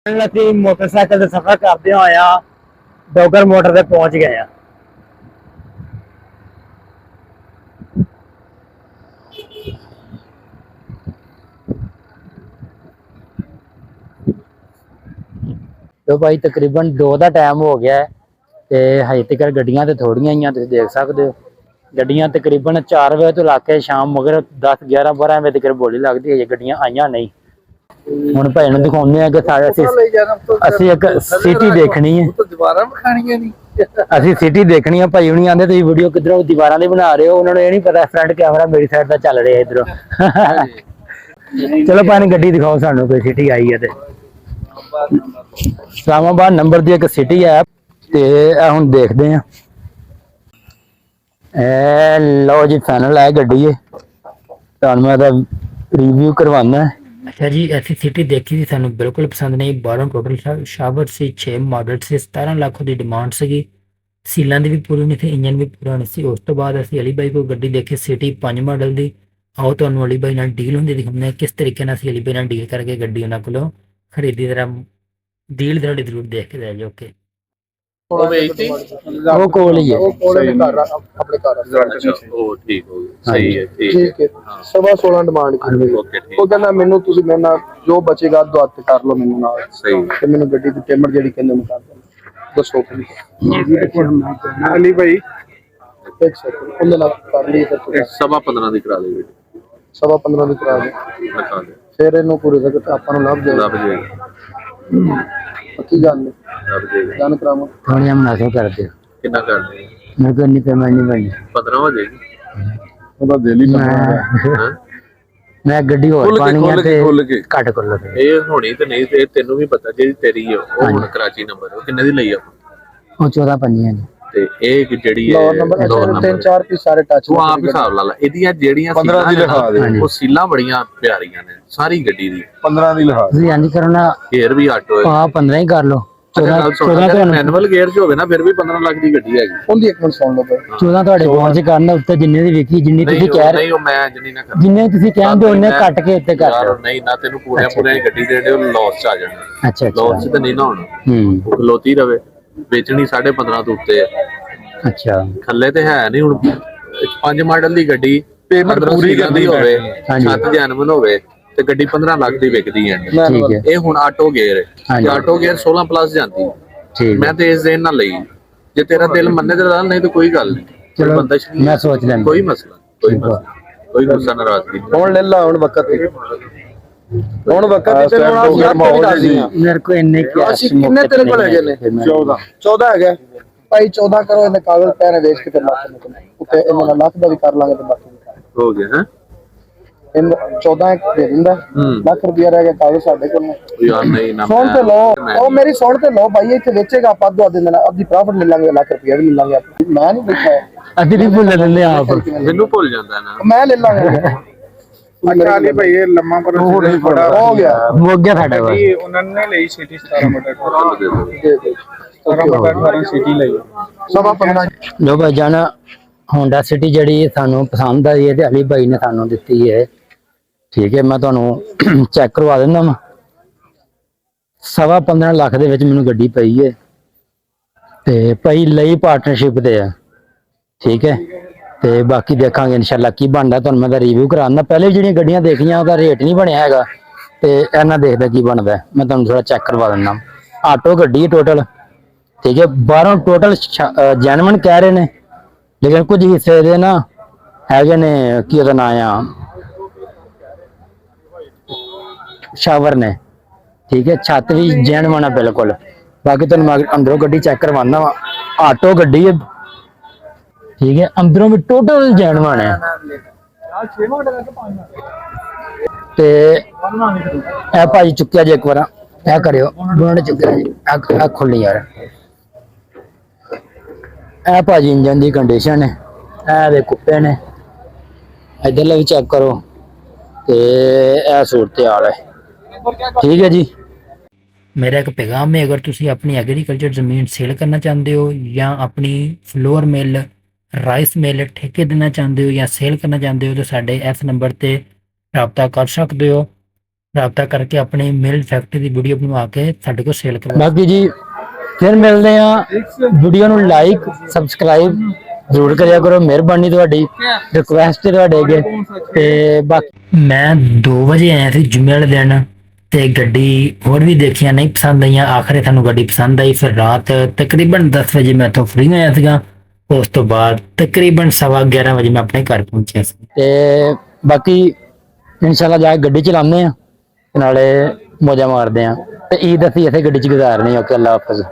ਅਸੀਂ ਮੋਟਰਸਾਈਕਲ ਤੇ ਸਫ਼ਰ ਕਰਦੇ ਹੋਇਆ ਡੋਗਰ ਮੋਟਰ ਤੇ ਪਹੁੰਚ ਗਏ ਆ। तो भाई तकरीबन 2 ਦਾ ਟਾਈਮ ਹੋ ਗਿਆ ਹੈ ਤੇ ਹਜੇ ਤੱਕ ਗੱਡੀਆਂ ਤੇ ਥੋੜੀਆਂ ਹੀ ਆ। ਤੁਸੀਂ ਦੇਖ ਸਕਦੇ ਹੋ ਗੱਡੀਆਂ ਤਕਰੀਬਨ 4 ਵਜੇ ਤੋਂ ਲਾ ਕੇ ਸ਼ਾਮ ਮਗਰ 10 11 12 ਵਜੇ ਤੱਕ ਬੋਲੀ ਲੱਗਦੀ ਹੈ। ਗੱਡੀਆਂ ਆਈਆਂ ਨਹੀਂ। ਹੁਣ ਭਾਈ ਨੂੰ ਦਿਖਾਉਂਦੇ ਆ ਕਿ ਅਸੀਂ ਇੱਕ ਸਿਟੀ ਦੇਖਣੀ ਹੈ। ਦੀਵਾਰਾਂ ਵਿਖਾਣੀਆਂ ਨਹੀਂ ਅਸੀਂ ਸਿਟੀ ਦੇਖਣੀ ਆ। ਭਾਈ ਹੁਣੀ ਆਂਦੇ ਤੁਸੀਂ ਵੀਡੀਓ ਕਿੱਧਰੋਂ ਦੀਵਾਰਾਂ ਦੀ ਬਣਾ ਰਹੇ ਹੋ। ਉਹਨਾਂ ਨੂੰ ਇਹ ਨਹੀਂ ਪਤਾ ਫਰੰਟ ਕੈਮਰਾ ਮੇਰੀ ਸਾਈਡ ਦਾ ਚੱਲ ਰਿਹਾ ਇਧਰੋਂ। ਚਲੋ ਭਾਈ ਗੱਡੀ ਦਿਖਾਓ ਸਾਨੂੰ ਕੋਈ ਸਿਟੀ ਆਈ ਹੈ ਤੇ। ਇਸਲਾਮਾਬਾਦ ਨੰਬਰ ਦੀ ਇੱਕ ਸਿਟੀ ਹੈ ਤੇ ਇਹ ਹੁਣ ਦੇਖਦੇ ਆ। ਇਹ ਲਓ ਜੀ ਫਾਈਨਲ ਹੈ ਗੱਡੀ। ਤੁਹਾਨੂੰ ਮੈਂ ਇਹਦਾ ਰਿਵਿਊ ਕਰਵਾਉਣਾ। अच्छा जी ऐसी सिटी देखी थी सानू बिल्कुल पसंद नहीं। 12 टोटल शावर से 6 मॉडल से 17 ਲੱਖ ਦੀ ਡਿਮਾਂਡ ਸੀਗੀ। ਸੀਲਾਂ ਦੀ ਵੀ ਪੂਰੀ ਨਹੀਂ ਸੀ, ਇੰਜਨ ਵੀ ਪੂਰਾ ਨਹੀਂ ਸੀ। ਉਸ ਤੋਂ ਬਾਅਦ ਅਸੀਂ ਅਲੀ ਬਾਈ ਕੋਲ ਗੱਡੀ ਦੇਖੀ ਸਿਟੀ 5 ਮਾਡਲ ਦੀ। ਆਓ ਤੁਹਾਨੂੰ ਅਲੀ ਬਾਈ ਨਾਲ ਡੀਲ ਹੁੰਦੀ ਦਿਖਾਉਂਦੇ ਹਾਂ ਕਿਸ ਤਰੀਕੇ ਨਾਲ ਅਸੀਂ ਅਲੀ ਬਾਈ ਨਾਲ ਡੀਲ ਕਰਕੇ ਗੱਡੀ ਉਹਨਾਂ ਕੋਲੋਂ ਖਰੀਦੀ। ਜਰਾ ਡੀਲ ਤੁਹਾਡੀ ਜ਼ਰੂਰ ਦੇਖ ਕੇ ਲੈ ਜਾਓ। ਓਕੇ ਉਹ ਕੋਲ ਹੀ ਹੈ। ਉਹ ਕੋਲ ਹੀ ਘਰ ਆਪਣੇ ਘਰ अच्छा ओ ठीक हो गया सही है ਠੀਕ ਹੈ। 16.5 ਡਿਮਾਂਡ ਕੀਤੀ। ओके ठीक ਉਹ ਕਹਿੰਦਾ ਮੈਨੂੰ ਤੁਸੀਂ ਮੇਰੇ ਨਾਲ ਜੋ ਬਚੇਗਾ ਦੋ ਹੱਥ ਕਰ ਲਓ ਮੈਨੂੰ ਨਾਲ। सही ਤੇ ਮੈਨੂੰ ਗੱਡੀ ਦੀ ਪੇਮੈਂਟ ਜਿਹੜੀ ਕਹਿੰਦੇ ਮੈਂ ਕਰ ਦਿੰਦਾ। ਦੱਸੋ ਕਿੰਨੀ ਅਲੀ ਭਾਈ ਇੱਕ ਸੈਕਿੰਡ ਉਹਦੇ ਨਾਲ ਕਰ ਲਈ ਤੇ ਤੁਸੀਂ 15.5 ਦੀ करा दे बेटी 15.5 ਦੀ ਕਰਾ ਦੇ। लगा दे ਫਿਰ ਇਹਨੂੰ ਪੂਰੇ ਤੱਕ ਆਪਾਂ ਨੂੰ ਲੱਭ ਜਾਏਗਾ। लग जाएगा ਪੱਕੀ ਗੱਲ ਨਹੀਂ लग जाएगा ਜਾਨ ਕਰਾਵਾਂ ਥੋੜੀਆਂ ਮੁਨਾਸਬ ਕਰਦੇ कितना कर दे ਮੇਰੇ ਕੋਲ ਨਹੀਂ ਪੇਮੈਂਟ ਨਹੀਂ ਬਣੀ। 15 हो जाएगी ਉਹਦਾ ਦਿਲ ਹੀ हां ਮੈਂ ਗੱਡੀ ਹੋਰ ਪਾਣੀ ਆ ਤੇ के ਘੱਟ ਕਰ ਲਓ। ਇਹ ਹੋਣੀ ਤੇ ਨਹੀਂ ਤੇ ਤੈਨੂੰ ਵੀ ਪਤਾ ਜਿਹੜੀ ਤੇਰੀ ਹੈ ਉਹ ਹੁਣ ਕਰਾਚੀ ਨੰਬਰ ਉਹ ਕਿੰਨੇ ਦੀ ਲਈ ਆ ਉਹ 14 ਪੰਜੀਆਂ ਦੀ ਤੇ ਇਹ ਜਿਹੜੀ ਹੈ ਲੋਰ ਨੰਬਰ ਲੋਰ ਨੰਬਰ 3-4 ਪੀਸ ਸਾਰੇ ਟੱਚ ਉਹ ਆਪ ਹਿਸਾਬ ਲਾ ਲਾ। ਇਹਦੀਆਂ ਜਿਹੜੀਆਂ 15 ਦੀ ਲਿਖਾ ਦੇ। ਉਹ ਸੀਲਾਂ ਬੜੀਆਂ ਪਿਆਰੀਆਂ ਨੇ ਸਾਰੀ ਗੱਡੀ ਦੀ 15 ਦੀ ਲਿਖਾ ਤੁਸੀਂ ਇੰਜ ਕਰੋ ਨਾ ਗੇਅਰ ਵੀ ਆਟੋ ਹੈ। ਆ 15 ਹੀ ਕਰ ਲਓ। 14 ਮੈਨੂਅਲ ਗੇਅਰ ਚ ਹੋਵੇ ਨਾ ਫਿਰ ਵੀ 15 ਲੱਖ ਦੀ ਗੱਡੀ ਹੈਗੀ। ਉਹਦੀ ਇੱਕ ਮਿੰਟ ਸੁਣ ਲਓ ਭਾਈ। 14 ਤੁਹਾਡੇ ਫੋਨ 'ਚ ਕਰਨਾ ਉੱਤੇ ਜਿੰਨੇ ਦੀ ਵਿਕੀ ਜਿੰਨੀ ਤੁਸੀਂ ਕਹਿ ਰਹੇ ਨਹੀਂ ਉਹ ਮੈਂ ਜਿੰਨੀ ਨਾ ਕਰ ਜਿੰਨੇ ਤੁਸੀਂ ਕਹਿੰਦੇ ਉਹਨੇ ਕੱਟ ਕੇ ਉੱਤੇ ਕਰ ਯਾਰ ਦਿਓ। ਨਹੀਂ ਨਾ ਤੈਨੂੰ ਪੂਰੇ ਪੂਰੇ ਗੱਡੀ ਦੇ ਦੇ ਲਾਸ ਚ ਆ ਜਾਣਾ। ਅੱਛਾ ਲਾਸ ਚ ਤਾਂ ਨਹੀਂ ਨਾ ਹੋਣਾ। ਹੂੰ ਉਹ ਖਲੋਤੀ ਰਵੇ ਵੇਚਣੀ 15.5 ਤੋਂ ਉੱਤੇ ਹੈ। ਅੱਛਾ ਥੱਲੇ ਤੇ ਹੈ ਨਹੀਂ। ਹੁਣ 5 ਮਾਡਲ ਦੀ ਗੱਡੀ ਪੇਮੈਂਟ ਪੂਰੀ ਕਰਨੀ ਹੋਵੇ ਹਾਂਜੀ। 7 ਜੈਨੂਨ ਹੋਵੇ ਤੇ ਗੱਡੀ 15 ਲੱਖ ਦੀ ਵਿਕਦੀ ਹੈ। ਠੀਕ ਹੈ ਇਹ ਹੁਣ ਆਟੋ ਗੇਅਰ ਹੈ ਹਾਂਜੀ। ਤੇ ਆਟੋ ਗੇਅਰ 16 ਪਲੱਸ ਜਾਂਦੀ। ਠੀਕ ਮੈਂ ਤੇ ਇਸ ਦੇਣ ਨਾਲ ਲਈ ਜੇ ਤੇਰਾ ਦਿਲ ਮੰਨੇ ਤੇ ਨਹੀਂ ਤਾਂ ਕੋਈ ਗੱਲ ਨਹੀਂ। ਚਲੋ ਬੰਦਾ ਮੈਂ ਸੋਚ ਲੈਂਦਾ। ਕੋਈ ਮਸਲਾ ਕੋਈ ਗੁੱਸਾ ਨਾਰਾਜ਼ਗੀ ਨਹੀਂ। ਹੁਣ ਲੈ ਲਾ ਹੁਣ ਵਕਤ ਤੇ ਹੁਣ ਵਕਤ ਤੇ ਮੇਰੇ ਕੋ ਇੰਨੇ ਅਸੀਂ ਕਿੰਨੇ ਤੇਰੇ ਕੋਲ ਹੈਗੇ ਨੇ 14 ਹੈਗਾ ਭਾਈ 14 ਕਰੋ ਇਹਨੇ ਕਾਗਜ਼ ਪੈਰੇ ਵੇਚ ਕੇ ਤੇ ਲੱਖ ਉੱਤੇ ਇਹਨਾਂ ਨਾਲ ਲੱਖ ਦਾ ਵੀ ਕਰ ਲਾਂਗੇ ਤੇ ਬਾਕੀ ਵੀ ਕਰ ਲਾਂਗੇ। ਹੋ ਗਿਆ ਹੈ ਇਹ 14 ਦੇ ਦਿੰਦਾ ਲੱਖ ਰੁਪਇਆ ਰਹਿ ਗਿਆ ਕਾਗਜ਼ ਸਾਡੇ ਕੋਲ ਨੇ। ਯਾਰ ਨਹੀਂ ਨਾ ਸੁਣ ਤੇ ਲਓ ਉਹ ਮੇਰੀ ਸੁਣ ਤੇ ਲਓ ਭਾਈ ਇੱਥੇ ਵੇਚੇਗਾ ਆਪਾਂ ਅੱਧੋ ਅੱਧ ਦਿਨ ਅੱਧੀ ਪ੍ਰੋਫਿਟ ਲੈ ਲਾਂਗੇ ਲੱਖ ਰੁਪਇਆ ਵੀ ਲੈ ਲਾਂਗੇ ਆਪਾਂ। ਮੈਂ ਨਹੀਂ ਬੈਠਾ ਅੱਧੀ ਨਹੀਂ ਭੁੱਲ ਲੈਂਦੇ ਆਪ। ਮੈਨੂੰ ਭੁੱਲ ਜਾਂਦਾ ਨਾ ਮੈਂ ਲੈ ਲਾਂਗਾ। ਅੱਛਾ ਅਲੀ ਭਾਈ ਇਹ ਲੰਮਾ ਪ੍ਰੋਸੈਸ ਬੜਾ ਹੋ ਗਿਆ ਮੁੱਕ ਗਿਆ ਸਾਡਾ ਵਾ। ਜੀ ਉਹਨਾਂ ਨੇ ਲਈ ਸਿਟੀ 17 ਮੋਟਰ 17 ਮੋਟਰ 18 ਸਿਟੀ ਲਈ ਸਵਾ 15 ਲੋ ਭਾਈ ਜਾਨ ਹੋਂਡਾ ਸਿਟੀ ਜਿਹੜੀ ਸਾਨੂੰ ਪਸੰਦ ਆਈ ਹੈ ਤੇ ਅਲੀ ਭਾਈ ਨੇ ਸਾਨੂੰ ਦਿੱਤੀ ਹੈ। ਠੀਕ ਹੈ ਮੈਂ ਤੁਹਾਨੂੰ ਚੈੱਕ ਕਰਵਾ ਦਿੰਦਾ ਵਾ। 15.5 ਲੱਖ ਦੇ ਵਿੱਚ ਮੈਨੂੰ ਗੱਡੀ ਪਈ ਹੈ ਤੇ ਭਾਈ ਲਈ ਪਾਰਟਨਰਸ਼ਿਪ ਤੇ ਆ। ਠੀਕ ਹੈ ਤੇ ਬਾਕੀ ਦੇਖਾਂਗੇ ਇਨਸ਼ਾਅੱਲਾ ਕੀ ਬਣਦਾ। ਤੁਹਾਨੂੰ ਮੈਂ ਦਾ ਰਿਵਿਊ ਕਰਾਉਣਾ। ਪਹਿਲੇ ਜਿਹੜੀਆਂ ਗੱਡੀਆਂ ਦੇਖੀਆਂ ਉਹਦਾ ਰੇਟ ਨਹੀਂ ਬਣਿਆ ਹੈਗਾ ਤੇ ਇਹਨਾਂ ਦੇਖਦਾ ਕੀ ਬਣਦਾ। ਮੈਂ ਤੁਹਾਨੂੰ ਥੋੜਾ ਚੈੱਕ ਕਰਵਾ ਦਿੰਦਾ। ਆਟੋ ਗੱਡੀ ਟੋਟਲ ਠੀਕ ਹੈ 12 ਟੋਟਲ ਜੈਨੂਇਨ ਕਹਿ ਰਹੇ ਨੇ ਲੇਕਿਨ ਕੁਝ ਹਿੱਸੇ ਦੇ ਨਾ ਹੈਗੇ ਨੇ ਕੀ ਉਹਦਾ ਨਾਂ ਆ ਸ਼ਾਵਰ ਨੇ। ਠੀਕ ਹੈ ਛੱਤ ਵੀ ਜੈਨੂਇਨ ਆ ਬਿਲਕੁਲ। ਬਾਕੀ ਤੁਹਾਨੂੰ ਮੈਂ ਅੰਦਰੋਂ ਗੱਡੀ ਚੈੱਕ ਕਰਵਾਉਣਾ ਵਾ। ਆਟੋ ਗੱਡੀ ਹੈ ਠੀਕ ਹੈ ਅੰਦਰੋਂ ਵੀ ਟੋਟਲ ਜੈਨੂਇਨ ਹੈ ਤੇ ਇਹ ਭਾਜੀ ਚੁੱਕਿਆ ਜੇ ਇੱਕ ਵਾਰ ਇਹ ਕਰਿਓ ਦੋਨਾਂ ਨੇ ਚੁੱਕਿਆ ਜੀ ਆ ਖੁੱਲੀ ਯਾਰ। ਇਹ ਭਾਜੀ ਇੰਜਨ ਦੀ ਕੰਡੀਸ਼ਨ ਹੈ। ਇਹ ਦੇ ਕੁੱਪੇ ਨੇ ਇਧਰਲੇ ਵੀ ਚੈੱਕ ਕਰੋ ਤੇ ਇਹ ਸੂਰਤ ਹਾਲ ਹੈ। ਠੀਕ ਹੈ ਜੀ मेरा एक पैगाम है अगर तुसी अपनी एग्रीकल्चर ज़मीन सेल करना चाहते हो या अपनी फ्लोर मिल राइस मिल ठेके देना चाहते हो या सेल करना चाहते हो तो साढ़े इस नंबर पर रबता कर सकते हो। ਰਾਬਤਾ ਕਰਕੇ ਆਪਣੀ ਮਿਲ ਫੈਕਟਰੀ ਦੀ ਵੀਡੀਓ ਬਣਵਾ ਕੇ ਸਾਡੇ ਕੋਲ ਸੇਲ ਕਰਵਾ। ਬਾਕੀ ਜੀ ਫਿਰ ਮਿਲਦੇ ਆ, ਵੀਡੀਓ ਨੂੰ ਲਾਈਕ ਸਬਸਕ੍ਰਾਈਬ ਜ਼ਰੂਰ ਕਰਿਆ ਕਰੋ, ਮਿਹਰਬਾਨੀ ਤੁਹਾਡੀ, ਰਿਕੁਐਸਟ ਹੈ ਤੁਹਾਡੇ ਅੱਗੇ। ਤੇ ਬਾਕੀ ਮੈਂ 2 ਵਜੇ ਆਇਆ ਸੀ ਜੁਮੇ ਵਾਲੇ ਦਿਨ, ਤੇ ਗੱਡੀ ਹੋਰ ਵੀ ਦੇਖੀਆਂ ਨਹੀਂ ਪਸੰਦ ਆਈਆਂ, ਆਖਰੇ ਤੁਹਾਨੂੰ ਗੱਡੀ ਪਸੰਦ ਆਈ। ਫਿਰ ਰਾਤ ਤਕਰੀਬਨ 10 ਵਜੇ ਮੈਂ ਇੱਥੋਂ ਫ੍ਰੀ ਹੋਇਆ ਸੀਗਾ, ਉਸ ਤੋਂ ਬਾਅਦ ਤਕਰੀਬਨ 11:15 ਵਜੇ ਮੈਂ ਆਪਣੇ ਘਰ ਪਹੁੰਚਿਆ ਸੀ। ਤੇ ਬਾਕੀ ਇਨਸ਼ਾਅੱਲਾ ਜਾ ਕੇ ਗੱਡੀ ਚਲਾਉਂਦੇ ਆ, ਨਾਲੇ ਮੌਜਾਂ ਮਾਰਦੇ ਆ, ਤੇ ਈਦ ਅਸੀਂ ਇੱਥੇ ਗੱਡੀ 'ਚ ਗੁਜ਼ਾਰਨੀ। ਓਕੇ, ਅੱਲਾ ਹਾਫਿਜ਼।